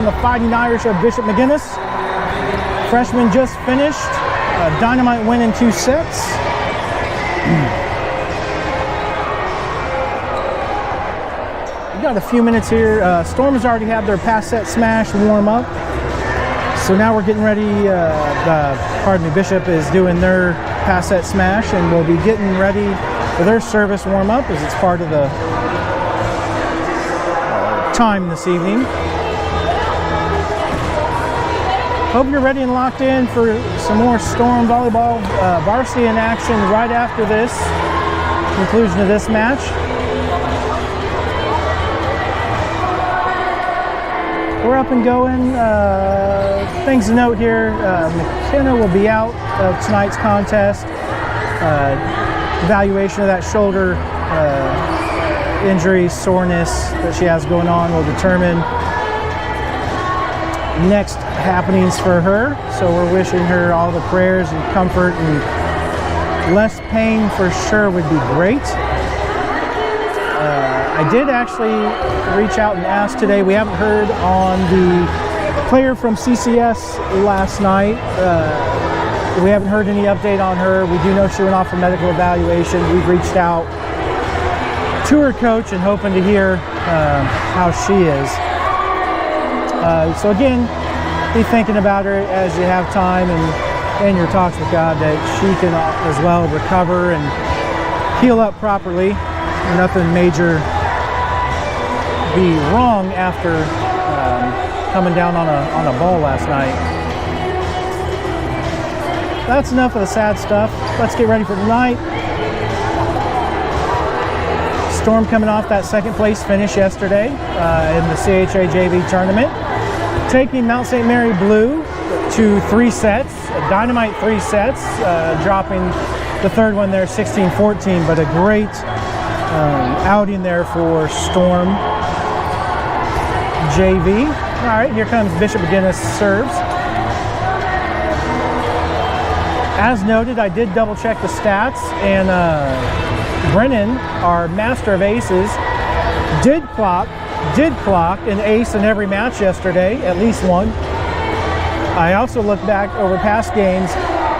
The Fighting Irish of Bishop McGuiness. Freshman just finished. A dynamite win in 2 sets. We got a few minutes here. Storm has already had their pass set smash warm up. So now we're getting ready. Bishop is doing their pass set smash, and we'll be getting ready for their service warm up as it's part of the time this evening. Hope you're ready and locked in for some more Storm volleyball varsity in action right after this conclusion of this match. We're up and going. Things to note here, McKenna will be out of tonight's contest. Evaluation of that shoulder injury, soreness that she has going on will determine next happenings for her. So we're wishing her all the prayers and comfort, and less pain for sure would be great. I did actually reach out and ask today. We haven't heard on the player from CCS last night. We haven't heard any update on her. We do know she went off for medical evaluation. We've reached out to her coach and hoping to hear how she is. So again, be thinking about her as you have time and in your talks with God, that she can as well recover and heal up properly. Nothing major be wrong after coming down on a ball last night. That's enough of the sad stuff. Let's get ready for tonight. Storm coming off that second place finish yesterday in the CHA JV tournament, taking Mount St. Mary Blue to 3 sets, a dynamite 3 sets, dropping the third one there 16-14, but a great outing there for Storm JV. All right, here comes Bishop McGuiness serves. As noted, I did double check the stats, and Brennan, our master of aces, did clock an ace in every match yesterday, at least one. I also looked back over past games,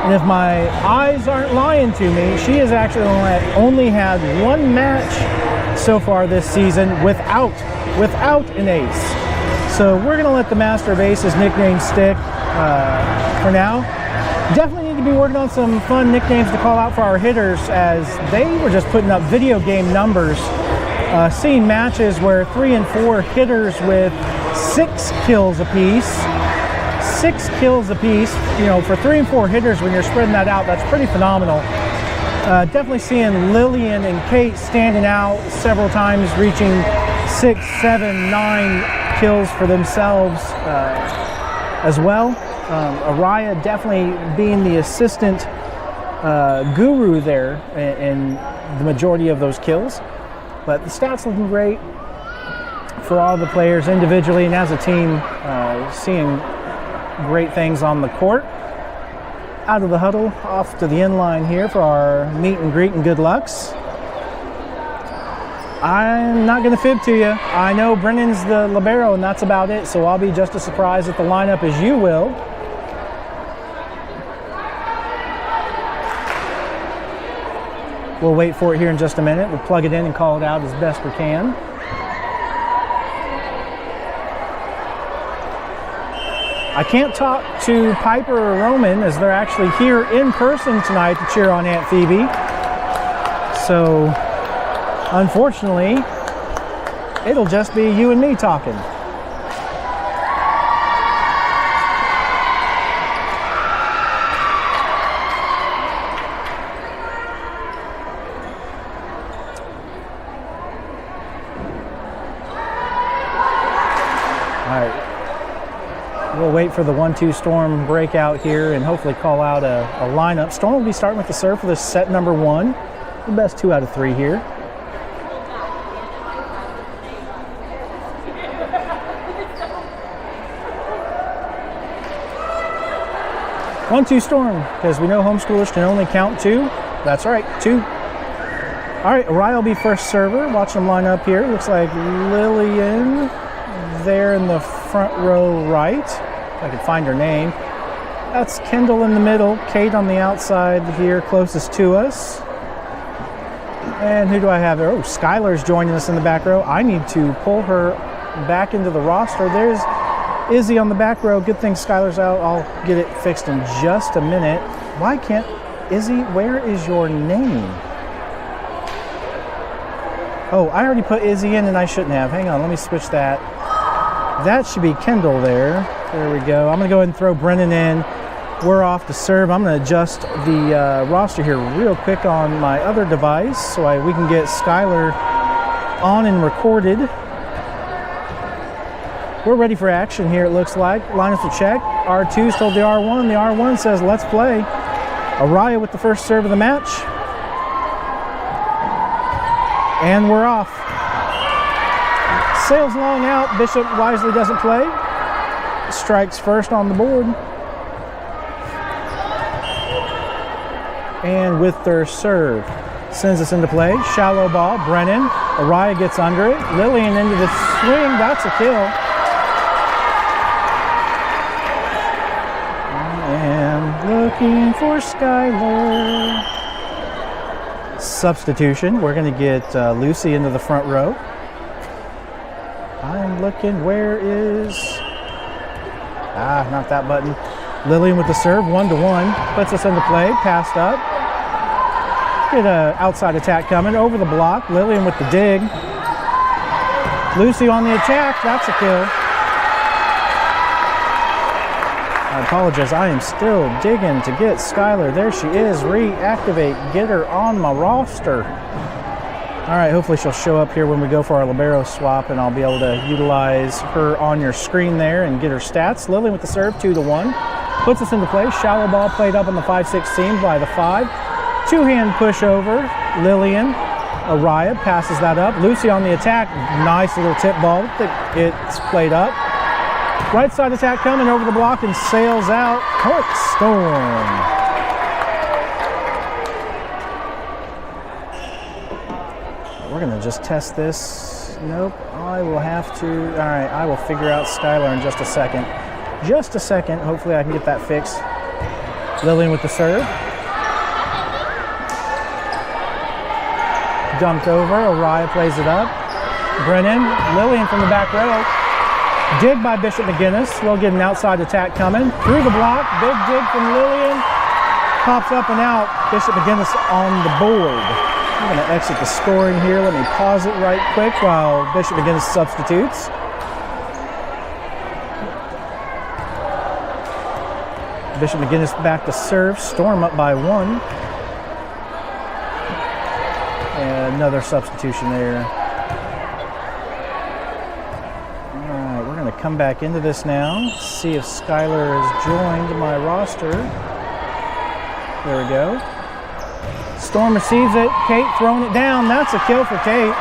and if my eyes aren't lying to me, she has actually only had 1 match so far this season without an ace. So we're going to let the master of aces nickname stick for now. Definitely need to be working on some fun nicknames to call out for our hitters, as they were just putting up video game numbers. Seeing matches where 3 and 4 hitters with 6 kills apiece. 6 kills apiece, you know, for 3 and 4 hitters when you're spreading that out, that's pretty phenomenal. Definitely seeing Lillian and Kate standing out several times, reaching 6, 7, 9 kills for themselves as well. Araya definitely being the assistant guru there in the majority of those kills. But the stats looking great for all the players individually and as a team, seeing great things on the court. Out of the huddle, off to the inline here for our meet and greet and good lucks. I'm not going to fib to you. I know Brennan's the libero, and that's about it, so I'll be just as surprised at the lineup as you will. We'll wait for it here in just a minute. We'll plug it in and call it out as best we can. I can't talk to Piper or Roman, as they're actually here in person tonight to cheer on Aunt Phoebe. So, unfortunately, it'll just be you and me talking. We'll wait for the 1-2 Storm breakout here and hopefully call out a lineup. Storm will be starting with the serve for this set number 1. The best 2 out of 3 here. One-two Storm, because we know homeschoolers can only count 2. That's right, 2. All right, Araya will be first server. Watch them line up here. Looks like Lillian there in the front row right. If I can find her name. That's Kendall in the middle, Kate on the outside here closest to us. And who do I have there? Oh, Skylar's joining us in the back row. I need to pull her back into the roster. There's Izzy on the back row. Good thing Skylar's out. I'll get it fixed in just a minute. Why can't Izzy, where is your name? Oh, I already put Izzy in and I shouldn't have. Hang on, let me switch that. That should be Kendall there. There we go. I'm going to go ahead and throw Brennan in. We're off to serve. I'm going to adjust the roster here real quick on my other device so we can get Skylar on and recorded. We're ready for action here, it looks like. Linus will check. R2's told the R1. The R1 says, let's play. Araya with the first serve of the match. And we're off. Sails long out. Bishop wisely doesn't play. Strikes first on the board. And with their serve, sends us into play. Shallow ball. Brennan. Araya gets under it. Lillian into the swing. That's a kill. I am looking for Skylar. Substitution. We're going to get Lucy into the front row. I'm looking. Where is... not that button. Lillian with the serve. 1-1. Puts us into play. Passed up. Get an outside attack coming. Over the block. Lillian with the dig. Lucy on the attack. That's a kill. I apologize. I am still digging to get Skylar. There she is. Reactivate. Get her on my roster. All right. Hopefully she'll show up here when we go for our libero swap, and I'll be able to utilize her on your screen there and get her stats. Lillian with the serve. 2-1. Puts us into play. Shallow ball played up on the 5-6 seam by the 5. Two-hand push over. Lillian. Araya passes that up. Lucy on the attack. Nice little tip ball. It's played up. Right side attack coming over the block and sails out. Court Storm. We're going to just test this. Nope. I will have to. All right. I will figure out Skylar in just a second. Just a second. Hopefully I can get that fixed. Lillian with the serve. Dumped over. Araya plays it up. Brennan. Lillian from the back row. Dig by Bishop McGuiness. We'll get an outside attack coming. Through the block. Big dig from Lillian. Pops up and out. Bishop McGuiness on the board. I'm going to exit the scoring here. Let me pause it right quick while Bishop McGuiness substitutes. Bishop McGuiness back to serve. Storm up by 1. And another substitution there. Come back into this now. See if Skylar has joined my roster. There we go. Storm receives it. Kate throwing it down. That's a kill for Kate.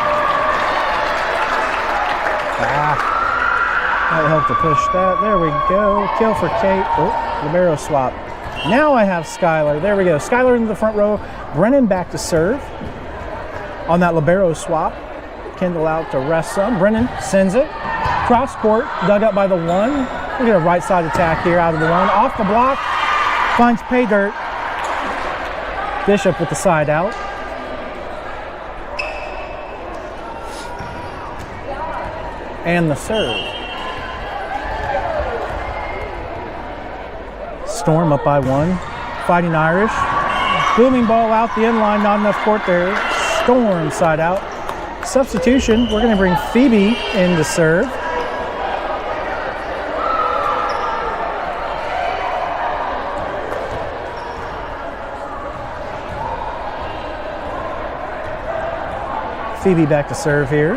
Might help to push that. There we go. Kill for Kate. Oh, libero swap. Now I have Skylar. There we go. Skylar into the front row. Brennan back to serve on that libero swap. Kendall out to rest some. Brennan sends it. Cross court, dug up by the 1. We get a right side attack here out of the 1. Off the block, finds pay dirt. Bishop with the side out. And the serve. Storm up by 1. Fighting Irish. Booming ball out the end line, not enough court there. Storm side out. Substitution, we're going to bring Phoebe in to serve. Phoebe back to serve here.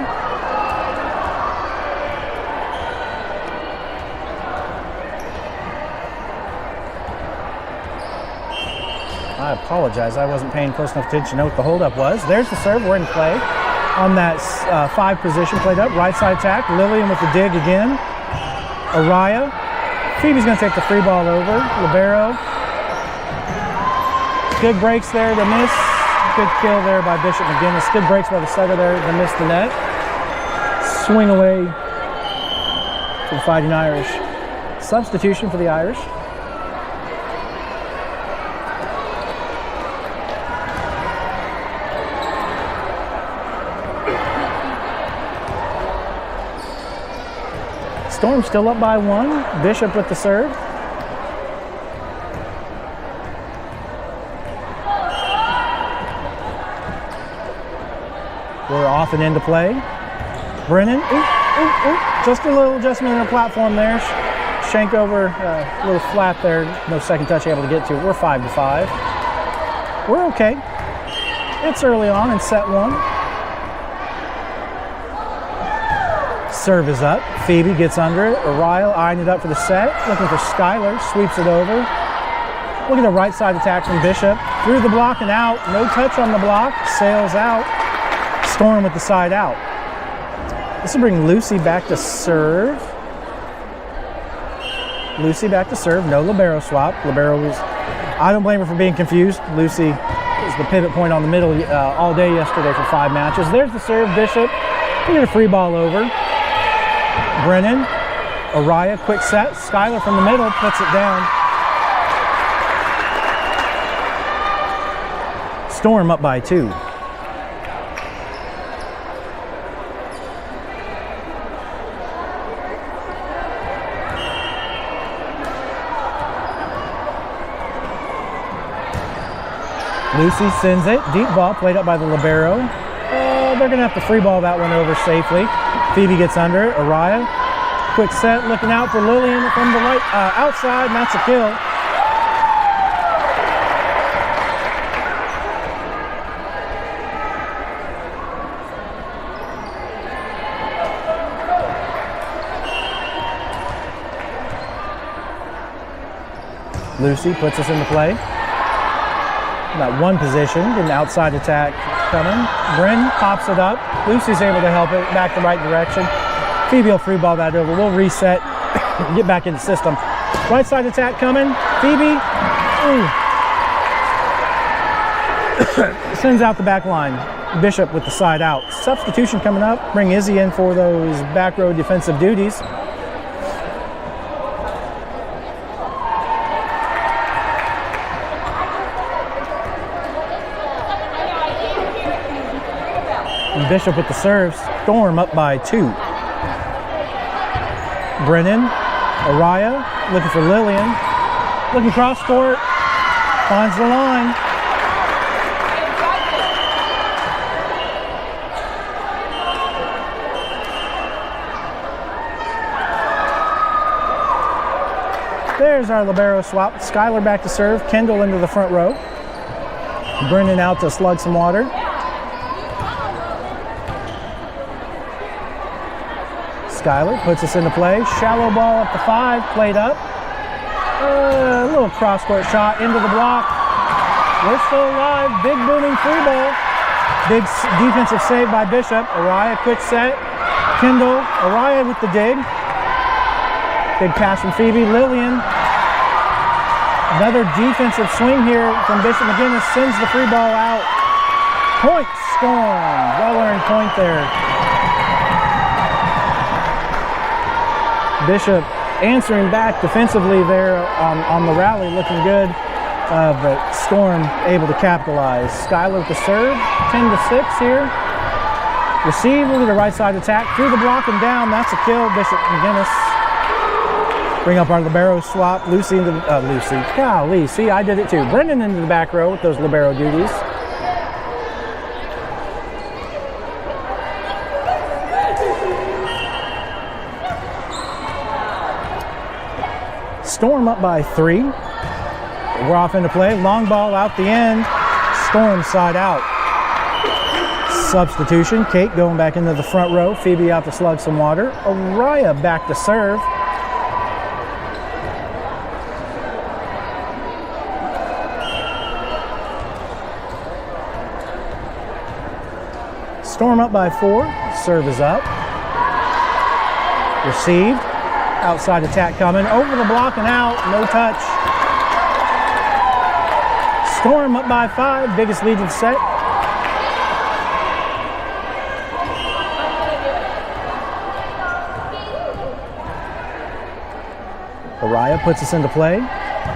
I apologize. I wasn't paying close enough attention to know what the holdup was. There's the serve. We're in play on that 5 position played up. Right side attack. Lillian with the dig again. Araya. Phoebe's going to take the free ball over. Libero. Good breaks there to miss. Good kill there by Bishop McGuiness. Good breaks by the setter there to miss the net. Swing away for the Fighting Irish. Substitution for the Irish. Storm still up by 1. Bishop with the serve. We're off and into play. Brennan, just a little adjustment in the platform there. Shank over, a little flat there. No second touch able to get to. We're 5-5. We're okay. It's early on in set 1. Serve is up. Phoebe gets under it. Ariel eyeing it up for the set. Looking for Skylar. Sweeps it over. Look at the right side attack from Bishop. Through the block and out. No touch on the block. Sails out. Storm with the side out. This will bring Lucy back to serve. Lucy back to serve. No libero swap. Libero was... I don't blame her for being confused. Lucy is the pivot point on the middle all day yesterday for 5 matches. There's the serve. Bishop. We get a free ball over. Brennan, Araya, quick set. Skylar from the middle puts it down. Storm up by 2. Lucy sends it. Deep ball played up by the libero. They're going to have to free ball that one over safely. Phoebe gets under it. Araya, quick set, looking out for Lillian from the right outside, and that's a kill. Lucy puts us into play. Got one position, an outside attack coming. Bryn pops it up. Lucy's able to help it back the right direction. Phoebe will free ball that over. We'll reset, get back in the system. Right side attack coming. Phoebe sends out the back line. Bishop with the side out. Substitution coming up. Bring Izzy in for those back row defensive duties. Bishop with the serves. Storm up by 2. Brennan, Araya, looking for Lillian. Looking cross court. Finds the line. There's our libero swap. Skylar back to serve. Kendall into the front row. Brennan out to slug some water. Skylar puts us into play. Shallow ball up to 5, played up. A little cross-court shot into the block. We're still alive. Big booming free ball. Big defensive save by Bishop. Araya, quick set. Kendall, Araya with the dig. Big pass from Phoebe. Lillian. Another defensive swing here from Bishop. McGuiness sends the free ball out. Point, Storm. Well-earned point there. Bishop answering back defensively there on the rally, looking good, but Storm able to capitalize. Skylar with the serve, 10-6 here. Receive, look at the right side attack, through the block and down, that's a kill. Bishop McGuiness. Bring up our libero swap. Lucy into Lucy. Golly, see, I did it too. Brendan into the back row with those libero duties. Storm up by 3. We're off into play. Long ball out the end. Storm side out. Substitution. Kate going back into the front row. Phoebe out to slug some water. Araya back to serve. Storm up by 4. Serve is up. Received. Outside attack coming. Over the block and out. No touch. Storm up by 5. Biggest lead of the set. Araya puts us into play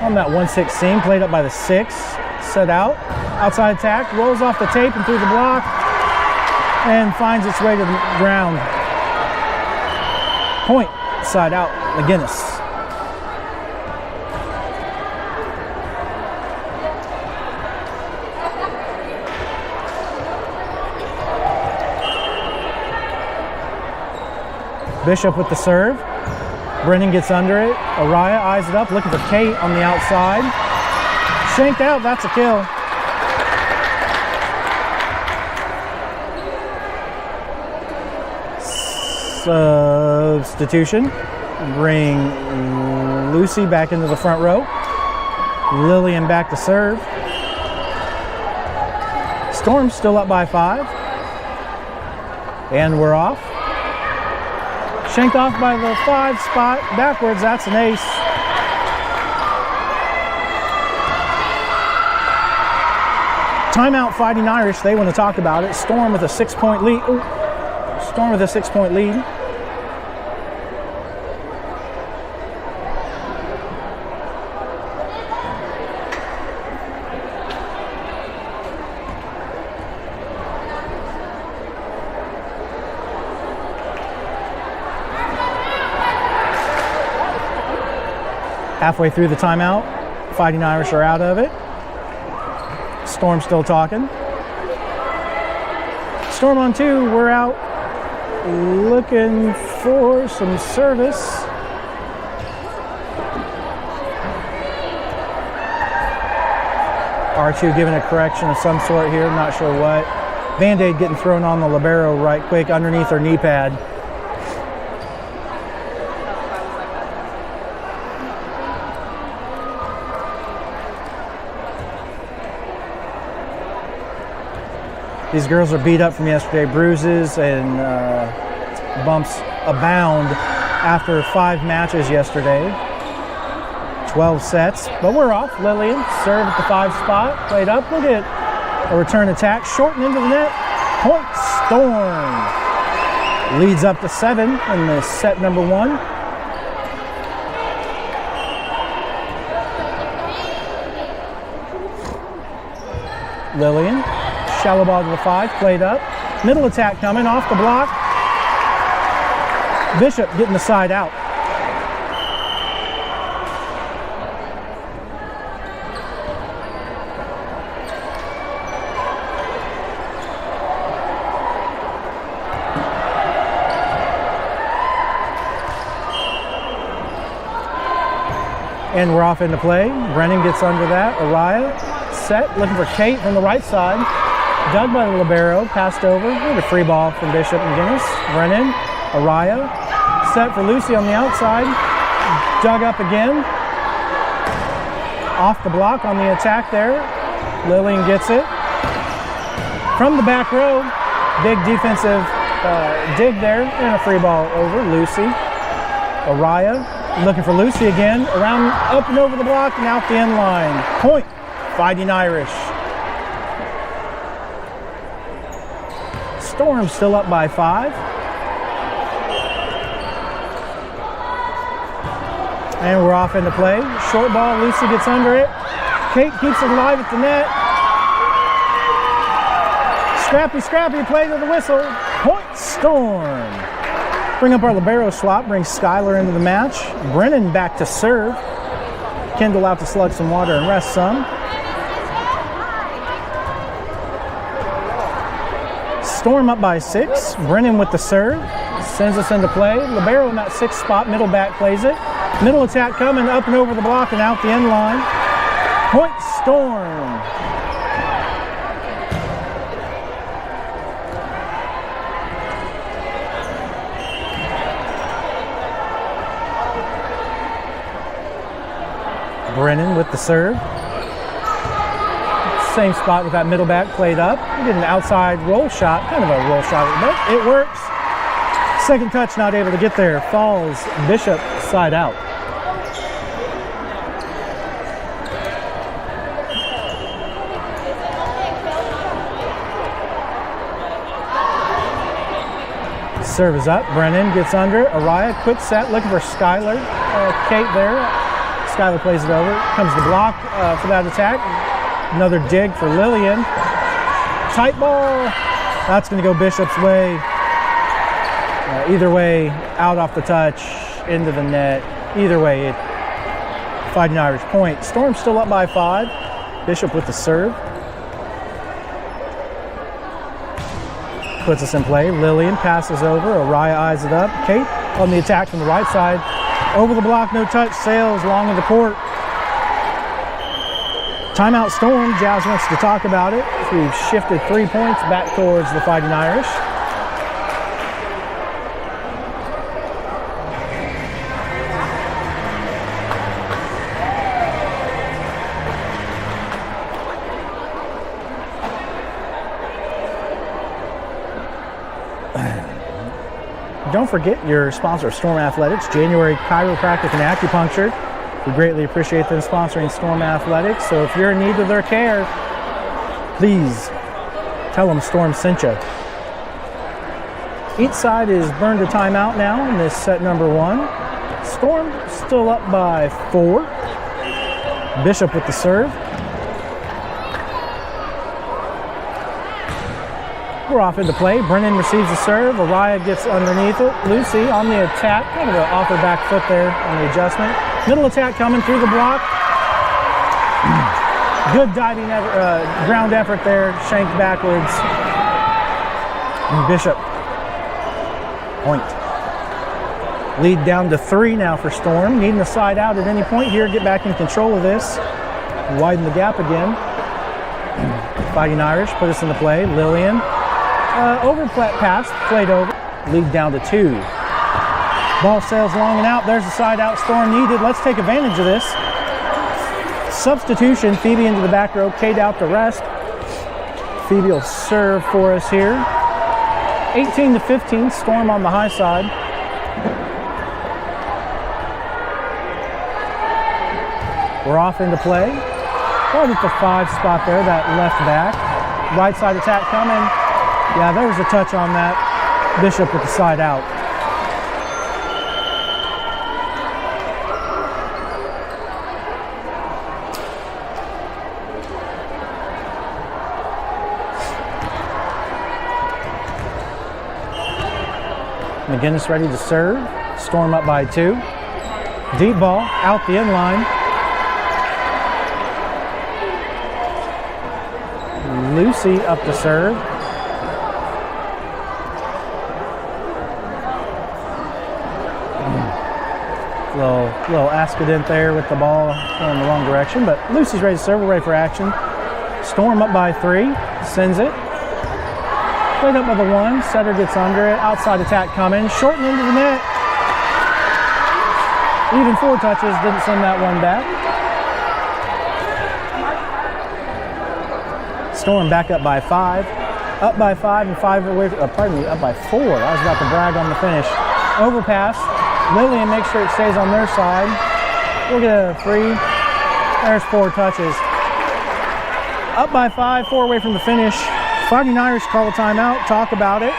on that 1-6 seam, played up by the 6, set out, outside attack, rolls off the tape and through the block, and finds its way to the ground. Point, side out, McGuiness. Bishop with the serve. Brennan gets under it. Araya eyes it up, looking for Kate on the outside. Shanked out, that's a kill. Substitution. Bring Lucy back into the front row. Lillian back to serve. Storm still up by 5. And we're off. Shanked off by the 5 spot, backwards, that's an ace. Timeout Fighting Irish, they want to talk about it. Storm with a 6-point lead. Ooh. Storm with a 6-point lead. Halfway through the timeout, Fighting Irish are out of it. Storm still talking. Storm on 2, we're out looking for some service. R2 giving a correction of some sort here, not sure what. Band-Aid getting thrown on the libero right quick underneath her knee pad. These girls are beat up from yesterday. Bruises and bumps abound after 5 matches yesterday. 12 sets, but we're off. Lillian, serve at the 5 spot, played up. We'll get a return attack, shorten into the net. Point, Storm. Leads up to 7 in the set number 1. Lillian. Shallow ball to the 5, played up. Middle attack coming off the block. Bishop getting the side out. And we're off into play. Brennan gets under that. Araya set, looking for Kate from the right side. Dug by the libero, passed over. With a free ball from Bishop McGuiness. Brennan, Araya, set for Lucy on the outside. Dug up again. Off the block on the attack there. Lillian gets it. From the back row, big defensive dig there, and a free ball over. Lucy, Araya, looking for Lucy again. Around, up and over the block, and out the end line. Point, Fighting Irish. Storm still up by 5. And we're off into play. Short ball, Lucy gets under it. Kate keeps it alive at the net. Scrappy, play to the whistle. Point, Storm. Bring up our libero swap, brings Skylar into the match. Brennan back to serve. Kendall out to slug some water and rest some. Storm up by 6. Brennan with the serve. Sends us into play. Libero in that 6th spot. Middle back plays it. Middle attack coming up and over the block and out the end line. Point, Storm. Brennan with the serve. Same spot with that middle back played up. He did an outside roll shot, kind of a roll shot, but it works. Second touch, not able to get there. Falls, Bishop, side out. Serve is up. Brennan gets under. Araya, quick set, looking for Skylar. Kate there. Skylar plays it over. Comes the block for that attack. Another dig for Lillian. Tight ball. That's going to go Bishop's way. Either way, out off the touch, into the net. Either way, Fighting Irish point. Storm still up by 5. Bishop with the serve. Puts us in play. Lillian passes over. Araya eyes it up. Kate on the attack from the right side. Over the block, no touch. Sails long of the court. Timeout Storm. Jazz wants to talk about it. We've shifted 3 points back towards the Fighting Irish. Don't forget your sponsor, Storm Athletics, January Chiropractic and Acupuncture. We greatly appreciate them sponsoring Storm Athletics. So if you're in need of their care, please tell them Storm sent you. Each side is burned a timeout now in this set number 1. Storm still up by 4. Bishop with the serve. We're off into play. Brennan receives the serve. Araya gets underneath it. Lucy on the attack. Kind of an off her back foot there on the adjustment. Middle attack coming through the block. Good diving ground effort there. Shanked backwards. And Bishop. Point. Lead down to 3 now for Storm. Needing a side out at any point here. Get back in control of this. Widen the gap again. Fighting Irish put us into play. Lillian. Pass, played over. Lead down to 2. Ball sails long and out. There's the side out Storm needed. Let's take advantage of this. Substitution. Phoebe into the back row. Kate out the rest. Phoebe will serve for us here. 18-15. Storm on the high side. We're off into play. Right at the 5 spot there. That left back. Right side attack coming. Yeah, there was a touch on that. Bishop with the side out. McGuiness ready to serve. Storm up by 2. Deep ball out the end line. Lucy up to serve. Little accident there with the ball going the wrong direction, but Lucy's ready to serve. We're ready for action. Storm up by 3, sends it. Played up by the 1, setter gets under it. Outside attack coming, shorten into the net. Even 4 touches, didn't send that one back. Storm back up by 5. Up by 5 and 5 away, up by 4. I was about to brag on the finish. Overpass. Lillian makes sure it stays on their side. We'll get a 3. There's 4 touches. Up by 5, 4 away from the finish. Fighting Irish call a timeout, talk about it.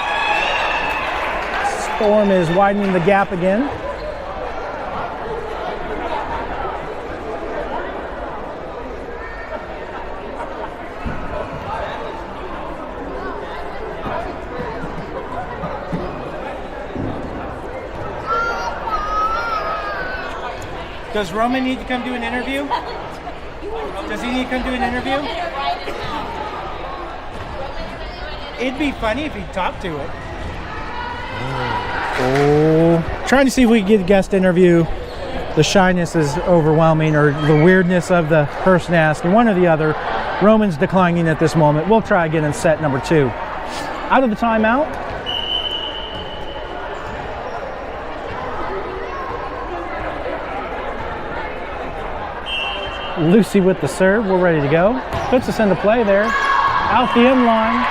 Storm is widening the gap again. Does Roman need to come do an interview? Does he need to come do an interview? It'd be funny if he talked to it. Oh. Trying to see if we can get a guest interview. The shyness is overwhelming, or the weirdness of the person asking. One or the other. Roman's declining at this moment. We'll try again in set number 2. Out of the timeout. Lucy with the serve. We're ready to go. Puts us into play there. Out the end line.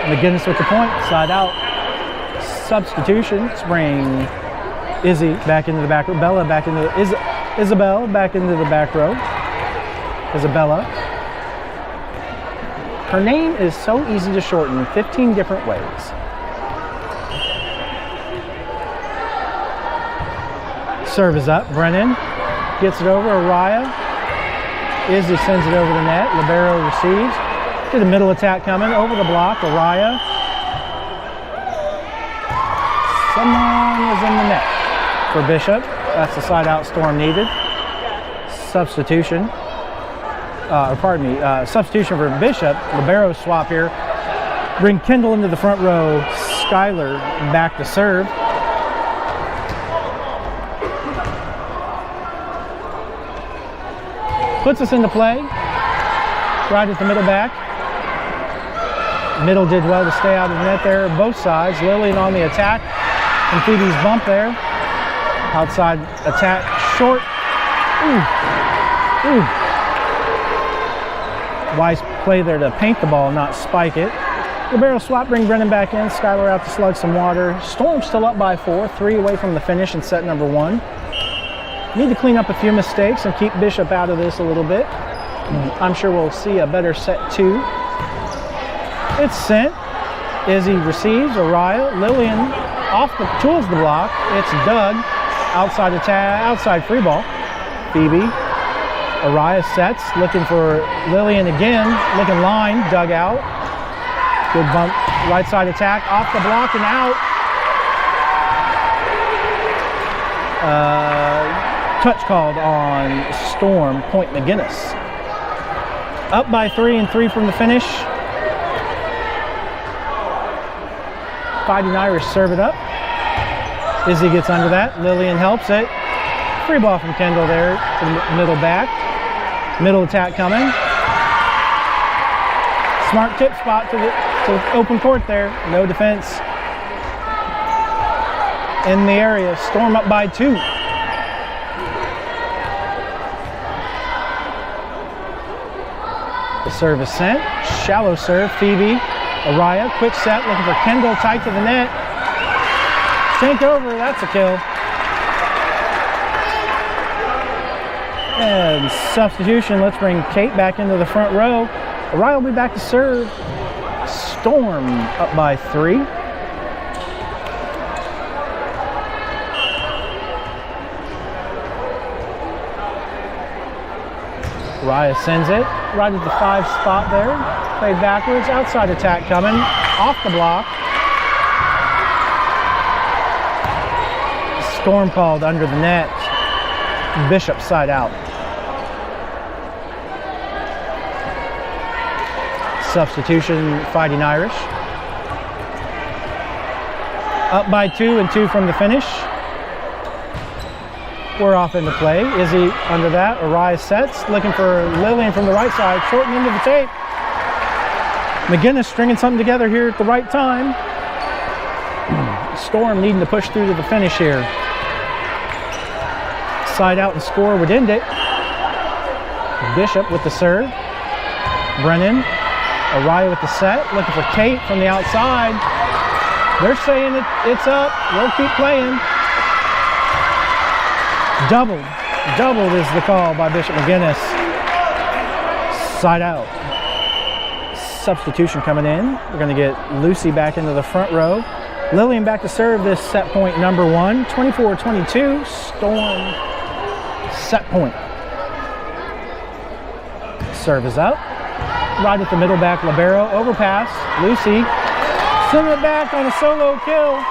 McGuiness with the point. Side out. Substitution. Bring Izzy back into the back row. Bella back into Isabel back into the back row. Isabella. Her name is so easy to shorten 15 different ways. Serve is up. Brennan gets it over. Araya. Izzy sends it over the net. Libero receives. To the middle attack coming. Over the block. Araya. Someone was in the net for Bishop. That's the side out Storm needed. Substitution. Substitution for Bishop. Libero swap here. Bring Kendall into the front row. Skyler back to serve. Puts us into play. Right at the middle back. Middle did well to stay out of the net there. Both sides. Lillian on the attack. And Phoebe's bump there. Outside attack. Short. Ooh. Wise play there to paint the ball, not spike it. Libero swap, bring Brennan back in. Skyler out to slug some water. Storm still up by 4. 3 away from the finish in set number 1. Need to clean up a few mistakes and keep Bishop out of this a little bit. I'm sure we'll see a better set 2. It's sent. Izzy receives. Araya. Lillian towards the block. It's Doug. Outside attack. Outside free ball. Phoebe. Araya sets. Looking for Lillian again. Looking line. Doug out. Good bump. Right side attack. Off the block and out. Touch called on Storm. Point McGuiness. Up by 3 and 3 from the finish. Fighting Irish serve it up. Izzy gets under that. Lillian helps it. Free ball from Kendall there to the middle back. Middle attack coming. Smart tip spot to the open court there. No defense in the area. Storm up by 2. The serve is sent. Shallow serve. Phoebe. Araya. Quick set. Looking for Kendall. Tight to the net. Sink over. That's a kill. And substitution. Let's bring Kate back into the front row. Araya will be back to serve. Storm up by 3. Araya sends it right at the 5 spot there. Played backwards. Outside attack coming. Off the block. Storm called under the net. Bishop side out. Substitution, Fighting Irish. Up by 2 and 2 from the finish. We're off into play. Izzy under that. Araya sets. Looking for Lillian from the right side. Shorten into the tape. McGuiness stringing something together here at the right time. Storm needing to push through to the finish here. Side out and score would end it. Bishop with the serve. Brennan. Araya with the set. Looking for Kate from the outside. They're saying it's up. We'll keep playing. Doubled is the call by Bishop McGuiness. Side out. Substitution coming in. We're going to get Lucy back into the front row. Lillian back to serve this set point number 1. 24-22. Storm set point. Serve is up. Right at the middle back. Libero. Overpass. Lucy. Send it back on a solo kill.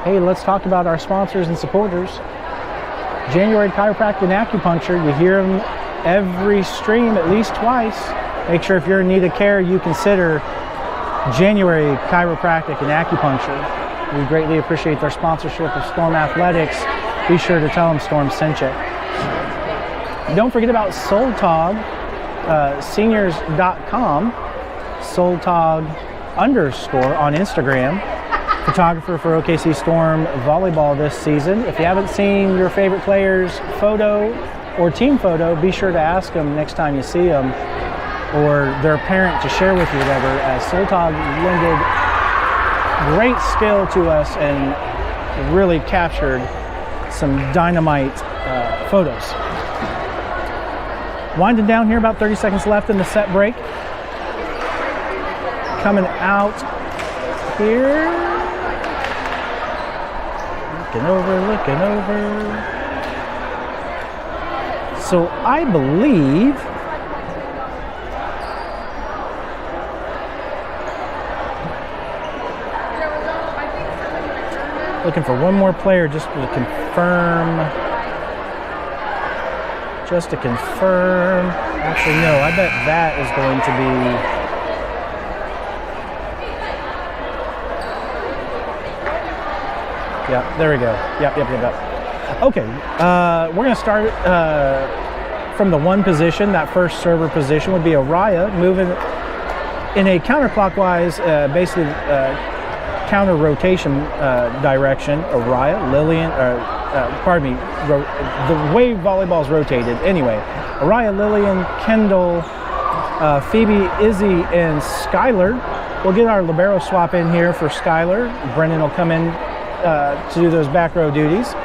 Hey, let's talk about our sponsors and supporters. January Chiropractic and Acupuncture. You hear them every stream at least twice. Make sure if you're in need of care, you consider January Chiropractic and Acupuncture. We greatly appreciate their sponsorship of Storm Athletics. Be sure to tell them Storm sent you. Don't forget about SoulTog, seniors.com, SoulTog _ on Instagram. Photographer for OKC Storm volleyball this season. If you haven't seen your favorite player's photo or team photo, be sure to ask them next time you see them, or their parent to share with you, whatever, as SoulTog lended great skill to us and really captured some dynamite photos. Winding down here, about 30 seconds left in the set break. Coming out here. Looking over. So I believe looking for one more player just to confirm. Actually, no, I bet that is going to be. Yeah, there we go. Yep. Okay, we're going to start from the one position. That first server position would be Araya, moving in a counterclockwise, basically counter rotation direction. Araya, Lillian, the way volleyball's rotated. Anyway, Araya, Lillian, Kendall, Phoebe, Izzy, and Skylar. We'll get our libero swap in here for Skylar. Brennan will come in to do those back row duties.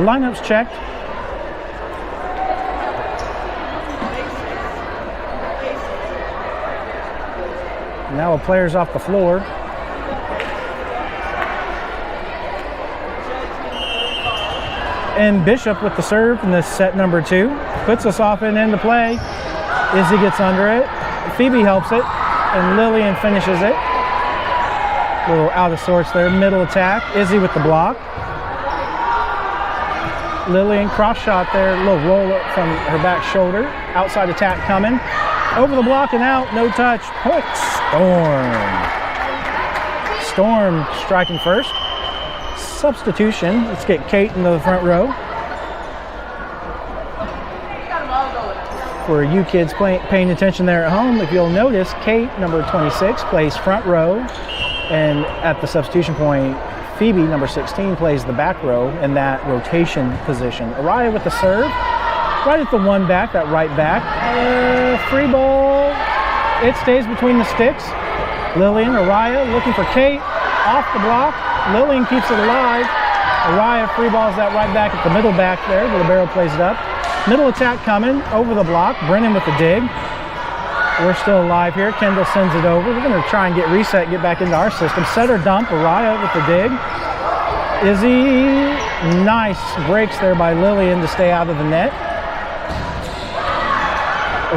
Lineups checked. Now a player's off the floor. And Bishop with the serve in this set number 2. Puts us off and into play. Izzy gets under it. Phoebe helps it. And Lillian finishes it. A little out of sorts there. Middle attack. Izzy with the block. Lillian cross shot there. A little roll up from her back shoulder. Outside attack coming. Over the block and out. No touch. Point Storm. Storm striking first. Substitution. Let's get Kate into the front row. For you kids paying attention there at home, if you'll notice, Kate, number 26, plays front row, and at the substitution point, Phoebe, number 16, plays the back row in that rotation position. Araya with the serve, right at the one back, that right back. Free ball, it stays between the sticks. Lillian, Araya looking for Kate, off the block. Lillian keeps it alive. Araya free balls that right back at the middle back there. The libero plays it up. Middle attack coming, over the block. Brennan with the dig. We're still alive here. Kendall sends it over. We're going to try and get reset, get back into our system. Setter dump, Araya with the dig. Izzy, nice breaks there by Lillian to stay out of the net.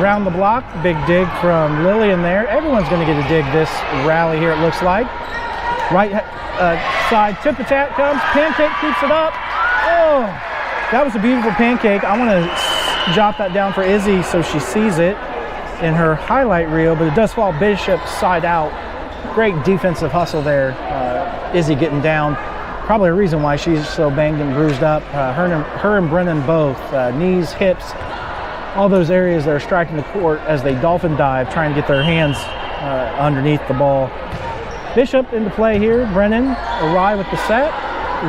Around the block, big dig from Lillian there. Everyone's going to get a dig this rally here, it looks like. Right side tip attack comes. Pancake keeps it up. Oh! That was a beautiful pancake. I want to jot that down for Izzy so she sees it in her highlight reel, but it does fall Bishop side out. Great defensive hustle there. Izzy getting down. Probably a reason why she's so banged and bruised up. Her and Brennan both. Knees, hips, all those areas that are striking the court as they dolphin dive, trying to get their hands underneath the ball. Bishop into play here. Brennan, Araya with the set.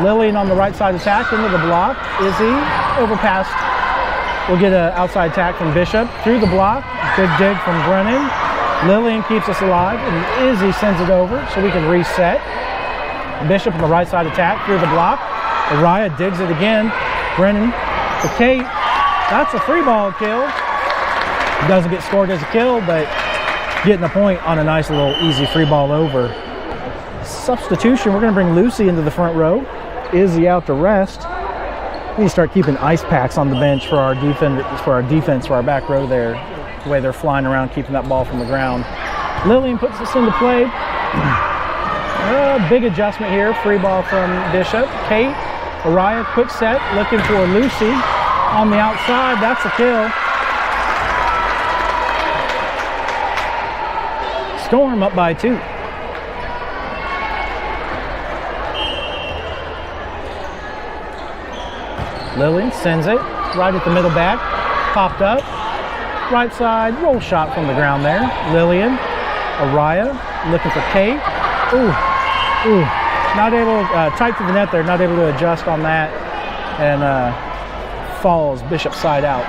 Lillian on the right side attack into the block. Izzy overpassed. We'll get an outside attack from Bishop through the block. Good dig from Brennan. Lillian keeps us alive, and Izzy sends it over so we can reset. Bishop on the right side attack through the block. Araya digs it again. Brennan to Kate. That's a free ball kill. Doesn't get scored as a kill, but getting a point on a nice little easy free ball over. Substitution, we're going to bring Lucy into the front row. Izzy out to rest. We need to start keeping ice packs on the bench for our defense, for our back row there. The way they're flying around, keeping that ball from the ground. Lillian puts this into play. Big adjustment here. Free ball from Bishop. Kate, Araya, quick set, looking for Lucy on the outside. That's a kill. Storm up by 2. Lillian sends it right at the middle back. Popped up. Right side, roll shot from the ground there. Lillian, Araya, looking for Kate. Ooh, not able, tight to the net there, not able to adjust on that, and falls Bishop side out.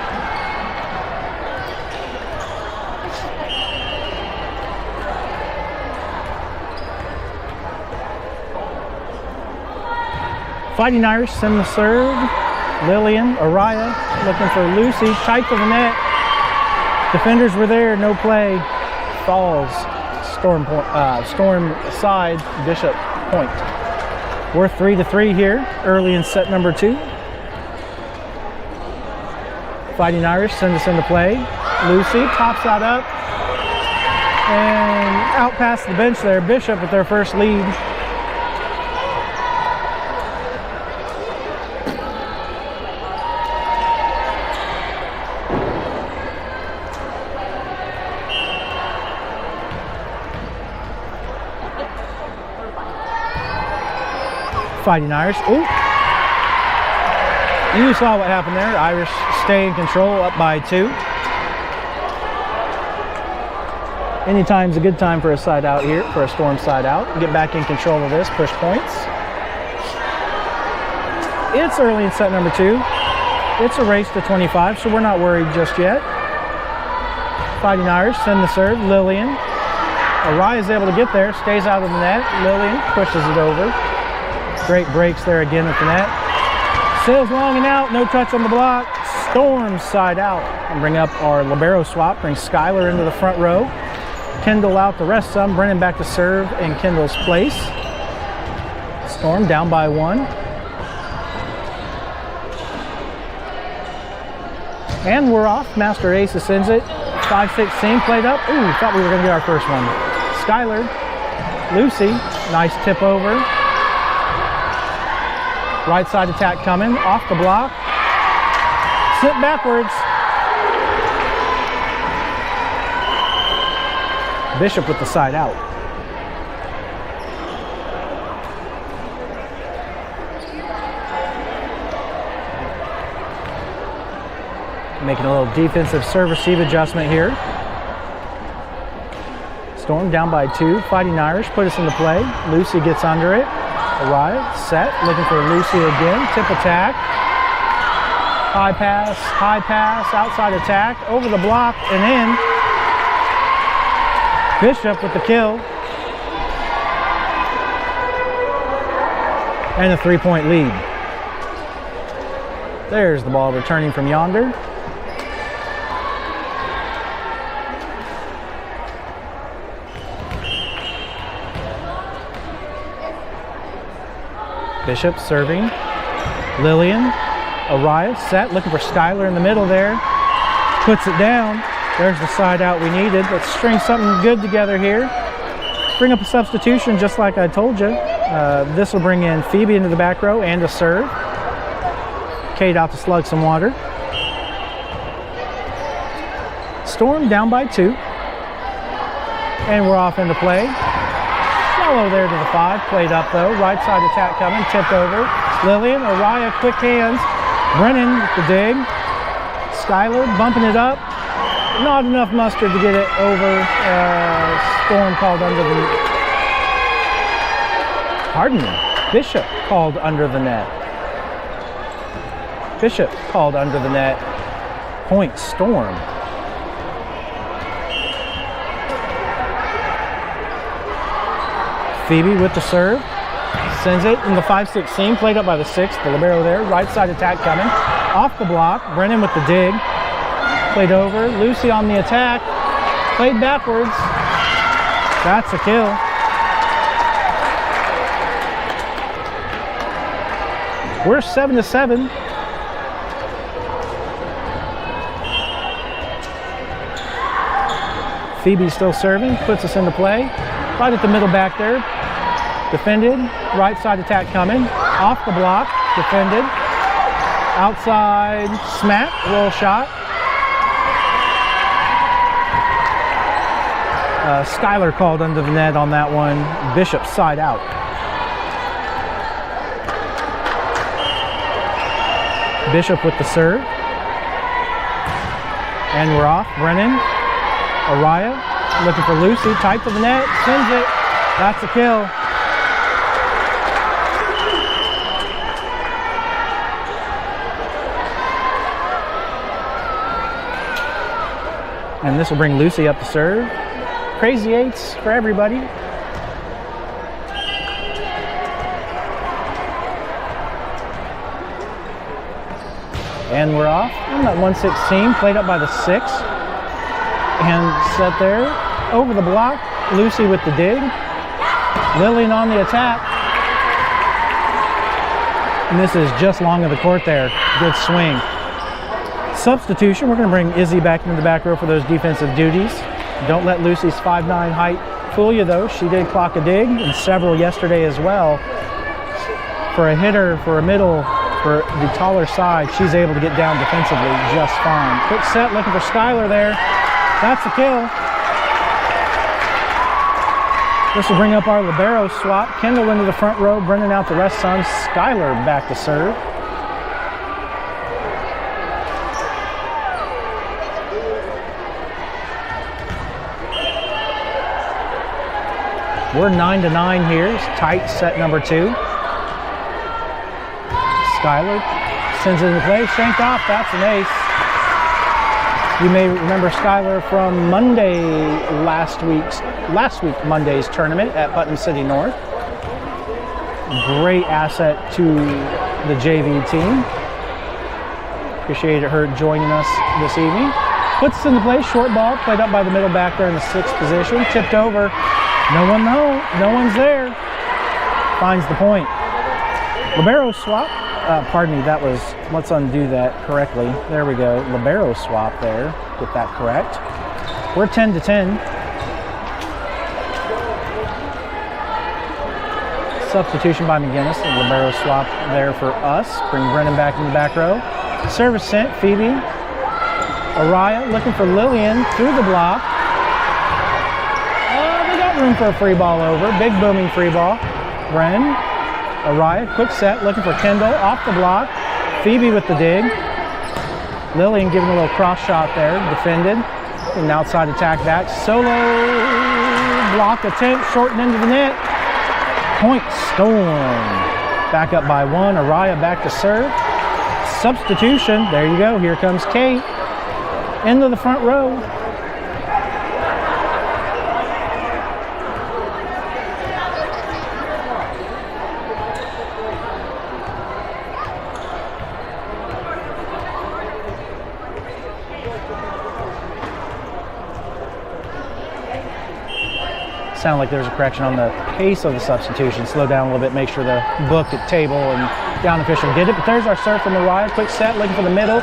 Fighting Irish send the serve. Lillian, Araya, looking for Lucy, tight to the net. Defenders were there, no play. Falls. Storm side, Bishop point. We're 3-3 here, early in set number 2. Fighting Irish send us into play. Lucy pops that up and out past the bench there. Bishop with their first lead. Fighting Irish. Ooh. You saw what happened there. Irish stay in control, up by 2. Anytime's a good time for a side out here, for a Storm side out. Get back in control of this, push points. It's early in set number 2. It's a race to 25, so we're not worried just yet. Fighting Irish send the serve. Lillian. Araya is able to get there, stays out of the net. Lillian pushes it over. Great breaks there again at the net. Sails long and out, no touch on the block. Storm side out. And bring up our libero swap. Bring Skylar into the front row. Kendall out to rest some. Brennan back to serve in Kendall's place. Storm down by 1. And we're off. Master Ace sends it. 5-16 played up. Ooh, thought we were going to get our first one. Skylar. Lucy. Nice tip over. Right side attack coming, off the block. Slip backwards. Bishop with the side out. Making a little defensive serve receive adjustment here. Storm down by 2. Fighting Irish put us into play. Lucy gets under it. Araya, set, looking for Lucy again, tip attack, high pass, outside attack, over the block and in. Bishop with the kill. And a 3-point lead. There's the ball returning from yonder. Bishop serving. Lillian. Araya set, looking for Skylar in the middle there. Puts it down. There's the side out we needed. Let's string something good together here. Bring up a substitution just like I told you. This will bring in Phoebe into the back row and a serve. Kate out to slug some water. Storm down by 2. And we're off into play. Follow there to the 5, played up though. Right side attack coming, tipped over. Lillian, Araya, quick hands. Brennan with the dig. Skylar bumping it up. Not enough mustard to get it over. Storm called under the... Pardon me. Bishop called under the net. Bishop called under the net. Point Storm. Phoebe with the serve, sends it in the 5-16, played up by the 6th, the libero there, right side attack coming, off the block, Brennan with the dig, played over, Lucy on the attack, played backwards, that's a kill. We're 7-7. Phoebe still serving, puts us into play. right at the middle back there. Defended, right side attack coming. Off the block, defended. Outside smack, roll shot. Skylar called under the net on that one. Bishop side out. Bishop with the serve. And we're off. Brennan. Araya looking for Lucy. Tight to the net. Sends it. That's a kill. And this will bring Lucy up to serve. Crazy eights for everybody. And we're off. That 116 played up by the 6. And set there. Over the block. Lucy with the dig. Lillian on the attack. And this is just long of the court there. Good swing. Substitution. We're going to bring Izzy back into the back row for those defensive duties. Don't let Lucy's 5'9" height fool you, though. She did clock a dig, and several yesterday as well. For a hitter, for a middle, for the taller side, she's able to get down defensively just fine. Quick set, looking for Skylar there. That's a kill. This will bring up our libero swap. Kendall into the front row, Brennan out the rest time. Skylar back to serve. We're 9-9 here. It's tight set number 2. Skylar sends it into play. Shanked off. That's an ace. You may remember Skylar from last week Monday's tournament at Putnam City North. Great asset to the JV team. Appreciate her joining us this evening. Puts it into play. Short ball played up by the middle back there in the 6th position. Tipped over. No one's there. Finds the point. Libero swap. Pardon me, that was, let's undo that correctly. There we go. Libero swap there. Get that correct. We're 10-10. Substitution by McGuiness. A libero swap there for us. Bring Brennan back in the back row. Service sent. Phoebe. Araya looking for Lillian through the block. Room for a free ball over. Big booming free ball. Bren. Araya. Quick set. Looking for Kendall. Off the block. Phoebe with the dig. Lillian giving a little cross shot there. Defended. An outside attack back. Solo block attempt. Shortened into the net. Point Storm. Back up by 1. Araya back to serve. Substitution. There you go. Here comes Kate. Into the front row. Sound like there's a correction on the pace of the substitution. Slow down a little bit, make sure the book at table and down official did it. But there's our serve from Mariah. Quick set, looking for the middle.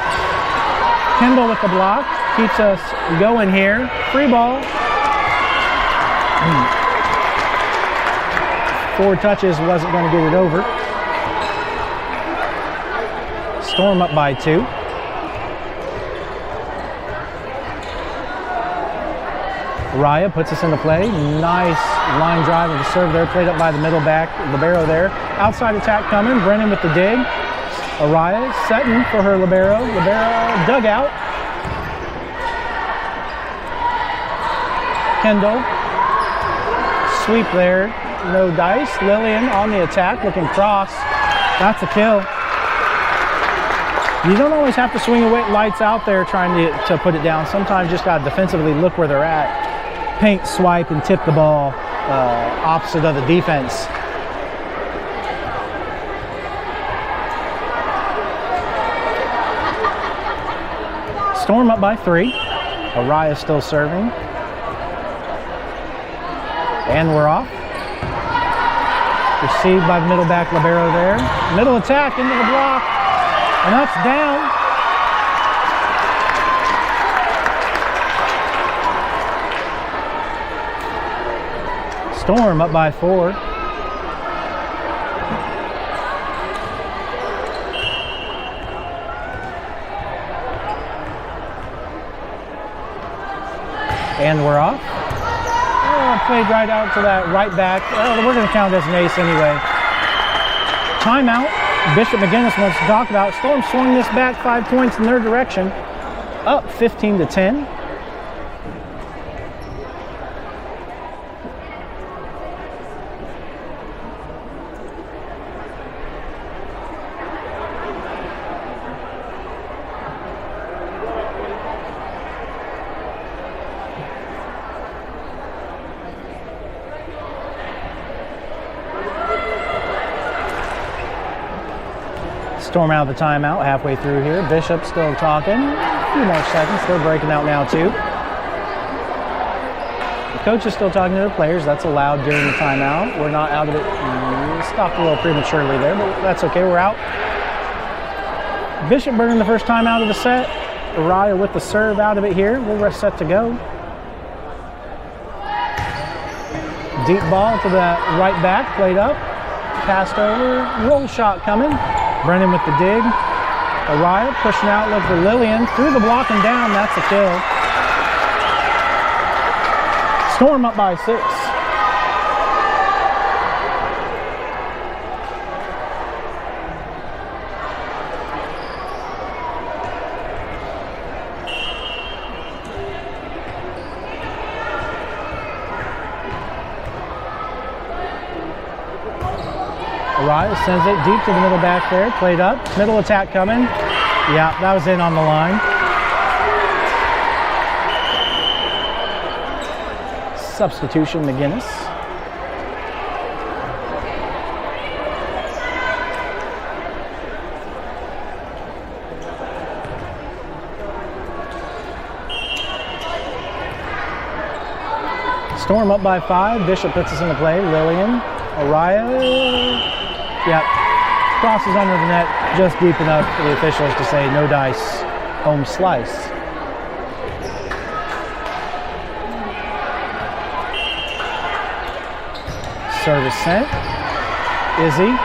Kendall with the block. Keeps us going here. Free ball. 4 touches wasn't going to get it over. Storm up by 2. Raya puts us into play. Nice line drive of the serve there. Played up by the middle back. Libero there. Outside attack coming. Brennan with the dig. Araya setting for her libero. Libero dugout. Kendall. Sweep there. No dice. Lillian on the attack. Looking cross. That's a kill. You don't always have to swing away lights out there trying to put it down. Sometimes you just got to defensively look where they're at. Paint, swipe, and tip the ball opposite of the defense. Storm up by 3. Araya still serving. And we're off. Received by the middle back libero there. Middle attack into the block. And that's down. Storm up by 4. And we're off. Oh, played right out to that right back. Oh, we're going to count as an ace anyway. Timeout. Bishop McGuiness wants to talk about. Storm swung this back 5 points in their direction. Up 15-10. Storm out of the timeout halfway through here. Bishop still talking. A few more seconds. They're breaking out now too. The coach is still talking to the players. That's allowed during the timeout. We're not out of it. Stopped a little prematurely there, but that's okay. We're out. Bishop burning the first time out of the set. Araya with the serve out of it here. We're set to go. Deep ball to the right back. Played up. Passed over. Roll shot coming. Brennan with the dig. Araya pushing out, look for Lillian. Through the block and down, that's a kill. Storm up by 6. Araya sends it deep to the middle back there. Played up. Middle attack coming. Yeah, that was in on the line. Substitution, McGuiness. Storm up by 5. Bishop puts us into play. Lillian. Araya. Yep, crosses under the net just deep enough for the officials to say no dice, home slice. Service sent. Izzy,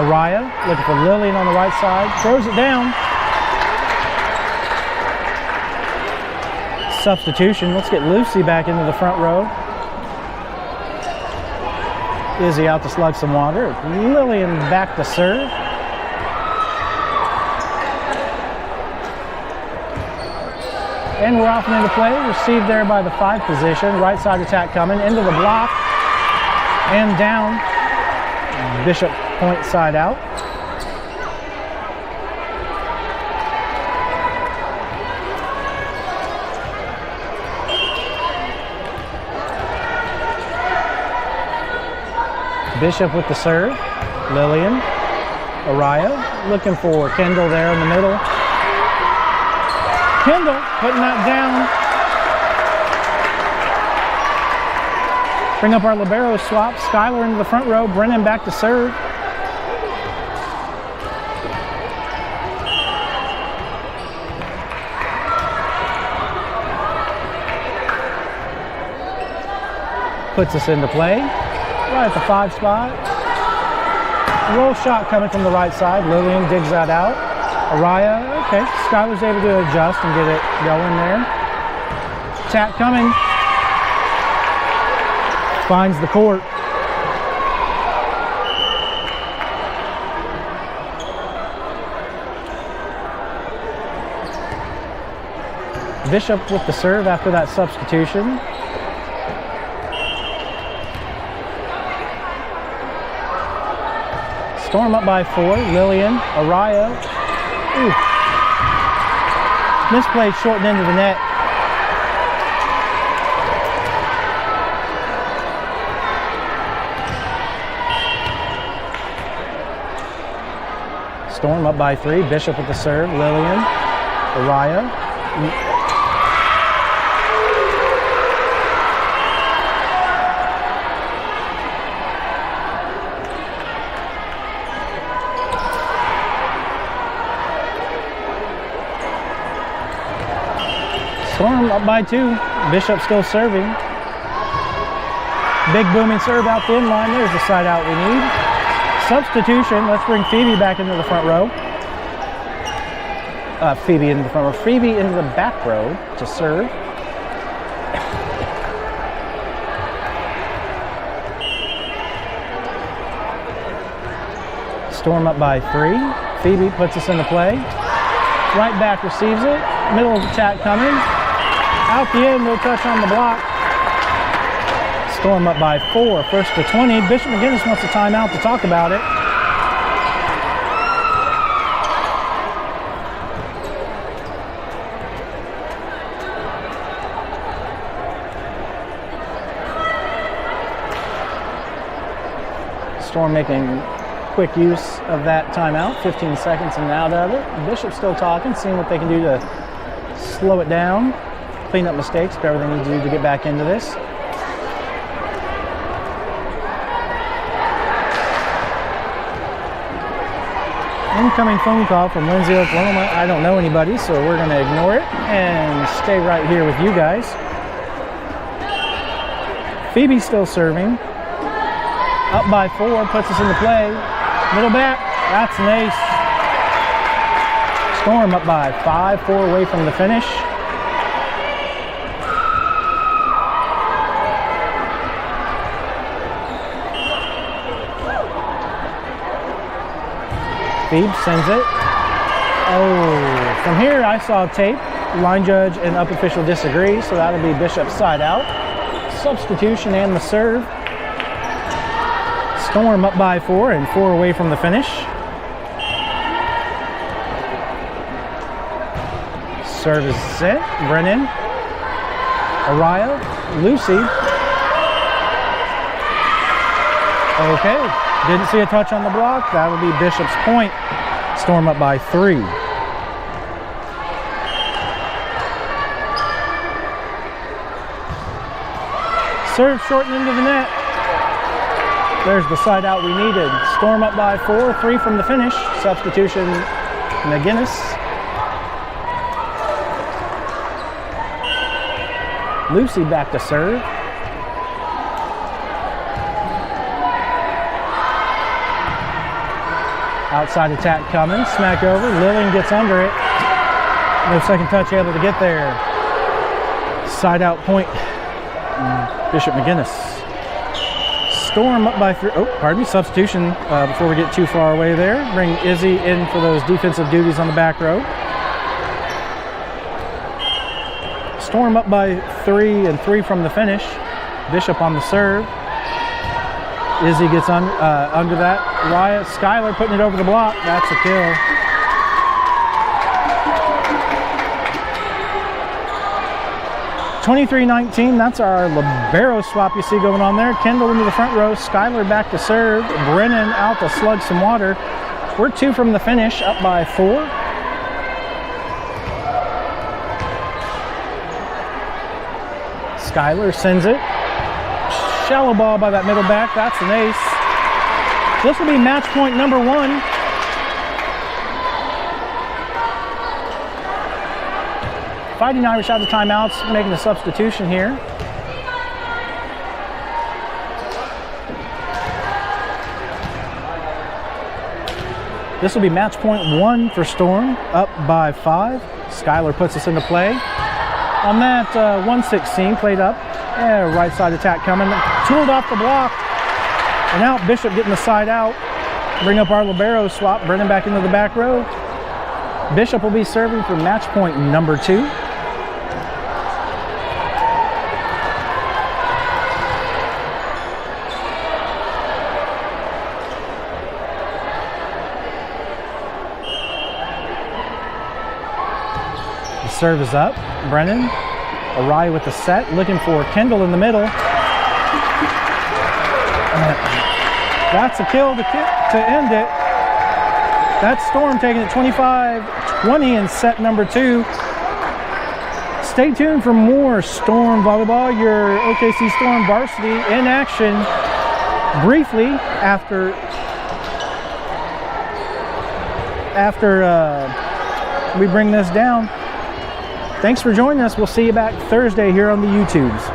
Araya looking for Lillian on the right side, throws it down. Substitution, let's get Lucy back into the front row. Izzy out to slug some water. Lillian back to serve. And we're off and into play. Received there by the 5 position. Right side attack coming into the block. And down. Bishop point side out. Bishop with the serve. Lillian. Araya looking for Kendall there in the middle. Kendall putting that down. Bring up our libero swap. Skylar into the front row. Brennan back to serve. Puts us into play. Right at the 5 spot. Roll shot coming from the right side. Lillian digs that out. Araya, okay. Skylar's able to adjust and get it going there. Tap coming. Finds the court. Bishop with the serve after that substitution. Storm up by 4. Lillian, Araya. Ooh. Misplayed short end of the net. Storm up by 3. Bishop with the serve. Lillian, Araya. Storm up by 2. Bishop still serving. Big booming serve out the inline. There's the side out we need. Substitution. Let's bring Phoebe back into the front row. Phoebe into the front row. Phoebe into the back row to serve. Storm up by 3. Phoebe puts us into play. Right back receives it. Middle of the attack coming. Out the end, no touch on the block. Storm up by 4. First to 20. Bishop McGuiness wants a timeout to talk about it. Storm making quick use of that timeout, 15 seconds and out of it. Bishop's still talking, seeing what they can do to slow it down, clean up mistakes, whatever they need to do to get back into this. Incoming phone call from Lindsay, Oklahoma. I don't know anybody, so we're going to ignore it and stay right here with you guys. Phoebe's still serving. Up by 4, puts us into play. Middle back, that's an ace. Storm up by 5, 4 away from the finish. Phoebe sends it. Oh, from here I saw tape. Line judge and up official disagree, so that'll be Bishop's side out. Substitution and the serve. Storm up by 4 and 4 away from the finish. Serve is set. Brennan. Araya. Lucy. Okay. Didn't see a touch on the block. That'll be Bishop's point. Storm up by 3. Serve shortened into the net. There's the side out we needed. Storm up by 4, 3 from the finish. Substitution, McGuiness. Lucy back to serve. Outside attack coming. Smack over. Lillian gets under it. No second touch able to get there. Side out point. Bishop McGuiness. Storm up by 3. Oh, pardon me. Substitution before we get too far away there. Bring Izzy in for those defensive duties on the back row. Storm up by 3 and 3 from the finish. Bishop on the serve. Izzy gets under that. Riot. Skylar putting it over the block. That's a kill. (23-19). That's our libero swap you see going on there. Kendall into the front row. Skylar back to serve. Brennan out to slug some water. We're 2 from the finish, up by 4. Skylar sends it. Shallow ball by that middle back. That's an ace. This will be match point number 1. Fighting Irish out of timeouts, making a substitution here. This will be match point 1 for Storm, up by 5. Skylar puts us into play. On that 116, played up. Yeah, right side attack coming. Tooled off the block. And now Bishop getting the side out. Bring up our libero swap. Brennan back into the back row. Bishop will be serving for match point number 2. The serve is up. Brennan. Araya with the set, looking for Kendall in the middle. That's a kill to end it. That's Storm taking it 25-20 in set number 2. Stay tuned for more Storm volleyball, your OKC Storm varsity in action briefly after we bring this down. Thanks for joining us. We'll see you back Thursday here on the YouTubes.